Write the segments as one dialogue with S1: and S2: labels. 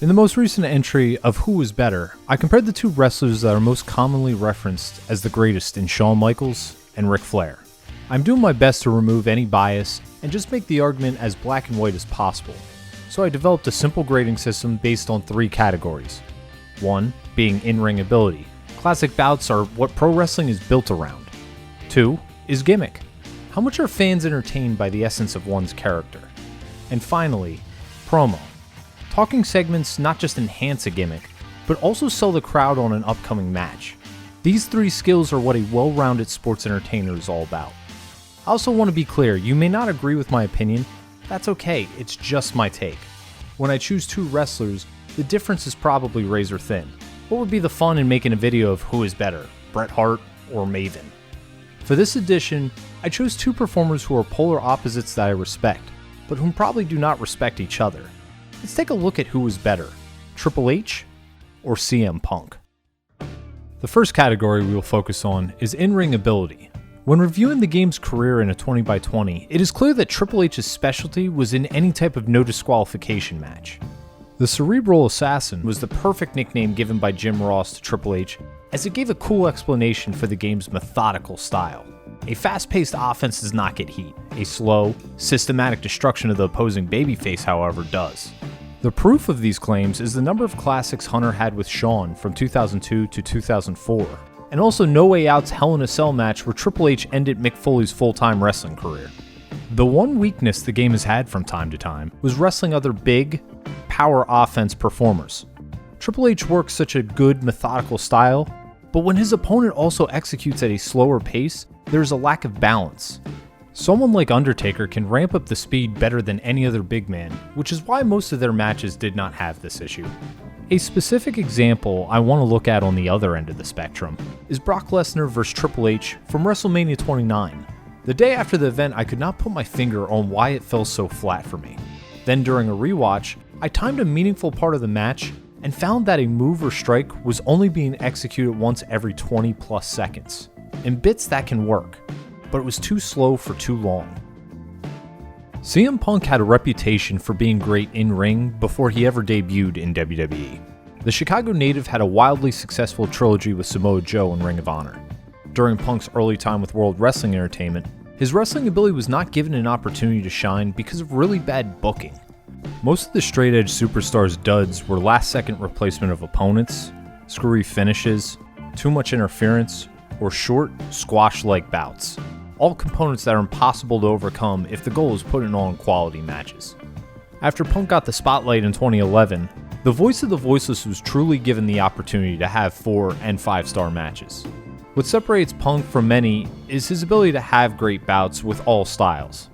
S1: In the most recent entry of Who Was Better, I compared the two wrestlers that are most commonly referenced as the greatest in Shawn Michaels and Ric Flair. I'm doing my best to remove any bias and just make the argument as black and white as possible. So I developed a simple grading system based on 3 categories. 1 being in-ring ability. Classic bouts are what pro wrestling is built around. 2 is gimmick. How much are fans entertained by the essence of one's character? And finally, promo. Talking segments not just enhance a gimmick, but also sell the crowd on an upcoming match. These 3 skills are what a well-rounded sports entertainer is all about. I also want to be clear, you may not agree with my opinion. That's okay, it's just my take. When I choose 2 wrestlers, the difference is probably razor thin. What would be the fun in making a video of who is better, Bret Hart or Maven? For this edition, I chose 2 performers who are polar opposites that I respect, but whom probably do not respect each other. Let's take a look at who is better, Triple H or CM Punk. The first category we will focus on is in-ring ability. When reviewing the game's career in a 20x20, it is clear that Triple H's specialty was in any type of no disqualification match. The Cerebral Assassin was the perfect nickname given by Jim Ross to Triple H, as it gave a cool explanation for the game's methodical style. A fast-paced offense does not get heat. A slow, systematic destruction of the opposing babyface, however, does. The proof of these claims is the number of classics Hunter had with Shawn from 2002 to 2004, and also No Way Out's Hell in a Cell match where Triple H ended Mick Foley's full-time wrestling career. The one weakness the game has had from time to time was wrestling other big, power offense performers. Triple H works such a good, methodical style, but when his opponent also executes at a slower pace, there is a lack of balance. Someone like Undertaker can ramp up the speed better than any other big man, which is why most of their matches did not have this issue. A specific example I want to look at on the other end of the spectrum is Brock Lesnar vs Triple H from WrestleMania 29. The day after the event, I could not put my finger on why it fell so flat for me. Then during a rewatch, I timed a meaningful part of the match and found that a move or strike was only being executed once every 20 plus seconds. In bits that can work, but it was too slow for too long. CM Punk had a reputation for being great in-ring before he ever debuted in WWE. The Chicago native had a wildly successful trilogy with Samoa Joe in Ring of Honor. During Punk's early time with World Wrestling Entertainment, his wrestling ability was not given an opportunity to shine because of really bad booking. Most of the straight-edge superstars' duds were last-second replacement of opponents, screwy finishes, too much interference, or short, squash-like bouts. All components that are impossible to overcome if the goal is putting on quality matches. After Punk got the spotlight in 2011, the voice of the voiceless was truly given the opportunity to have 4 and 5-star matches. What separates Punk from many is his ability to have great bouts with all styles.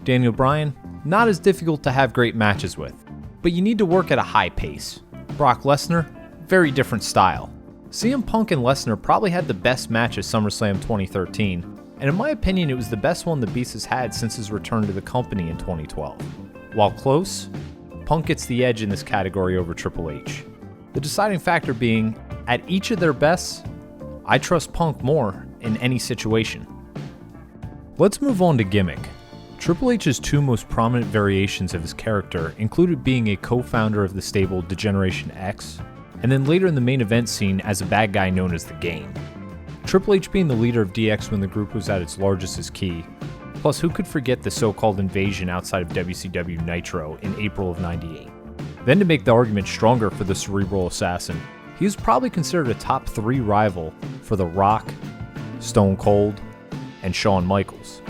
S1: Daniel Bryan, not as difficult to have great matches with, but you need to work at a high pace. Brock Lesnar, very different style. CM Punk and Lesnar probably had the best match at SummerSlam 2013, and in my opinion it was the best one the Beast has had since his return to the company in 2012. While close, Punk gets the edge in this category over Triple H. The deciding factor being, at each of their bests, I trust Punk more in any situation. Let's move on to gimmick. Triple H's 2 most prominent variations of his character included being a co-founder of the stable Degeneration X, and then later in the main event scene as a bad guy known as the Game. Triple H being the leader of DX when the group was at its largest is key, plus who could forget the so-called invasion outside of WCW Nitro in April of '98. Then to make the argument stronger for the Cerebral Assassin, he is probably considered a top 3 rival for The Rock, Stone Cold, and Shawn Michaels.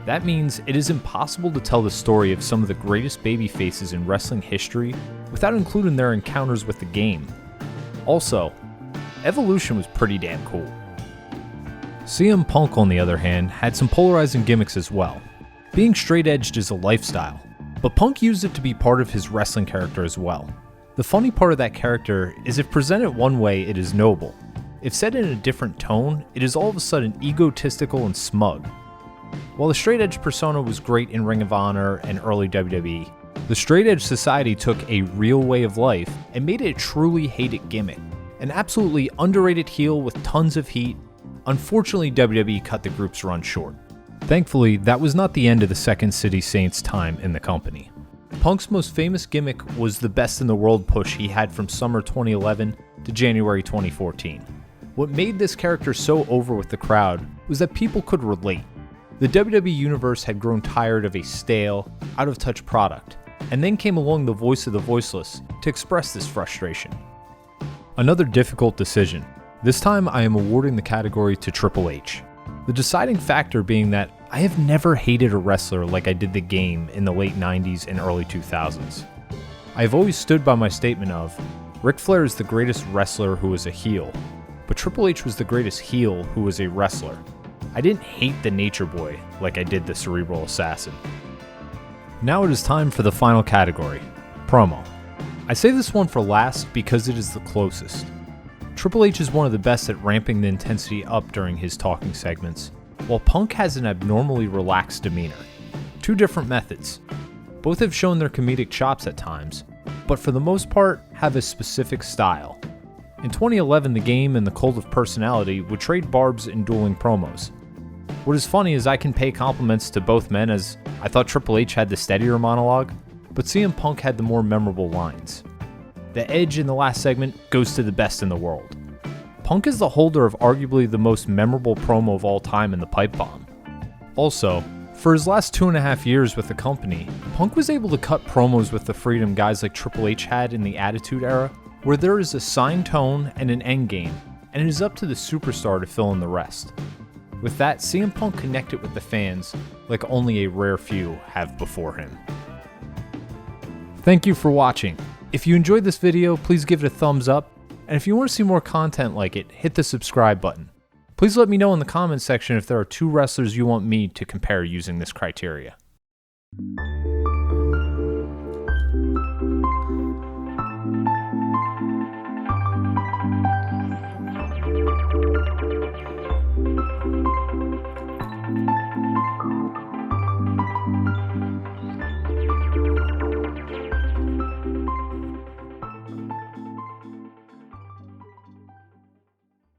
S1: That means it is impossible to tell the story of some of the greatest babyfaces in wrestling history without including their encounters with the Game. Also, Evolution was pretty damn cool. CM Punk, on the other hand, had some polarizing gimmicks as well. Being straight-edged is a lifestyle, but Punk used it to be part of his wrestling character as well. The funny part of that character is if presented one way, it is noble. If said in a different tone, it is all of a sudden egotistical and smug. While the straight-edge persona was great in Ring of Honor and early WWE, the straight-edge society took a real way of life and made it a truly hated gimmick. An absolutely underrated heel with tons of heat. Unfortunately, WWE cut the group's run short. Thankfully, that was not the end of the Second City Saints' time in the company. Punk's most famous gimmick was the best in the world push he had from summer 2011 to January 2014. What made this character so over with the crowd was that people could relate. The WWE Universe had grown tired of a stale, out-of-touch product, and then came along the voice of the voiceless to express this frustration. Another difficult decision. This time I am awarding the category to Triple H. The deciding factor being that I have never hated a wrestler like I did the Game in the late 90s and early 2000s. I have always stood by my statement of, Ric Flair is the greatest wrestler who is a heel, but Triple H was the greatest heel who was a wrestler. I didn't hate the Nature Boy like I did the Cerebral Assassin. Now it is time for the final category, promo. I say this one for last because it is the closest. Triple H is one of the best at ramping the intensity up during his talking segments, while Punk has an abnormally relaxed demeanor. Two different methods. Both have shown their comedic chops at times, but for the most part have a specific style. In 2011, the Game and the Cult of Personality would trade barbs in dueling promos. What is funny is I can pay compliments to both men, as I thought Triple H had the steadier monologue, but CM Punk had the more memorable lines. The edge in the last segment goes to the best in the world. Punk is the holder of arguably the most memorable promo of all time in the Pipe Bomb. Also, for his last 2.5 years with the company, Punk was able to cut promos with the freedom guys like Triple H had in the Attitude Era, where there is a signed tone and an end game, and it is up to the superstar to fill in the rest. With that, CM Punk connected with the fans like only a rare few have before him. Thank you for watching. If you enjoyed this video, please give it a thumbs up, and if you want to see more content like it, hit the subscribe button. Please let me know in the comments section if there are two wrestlers you want me to compare using this criteria.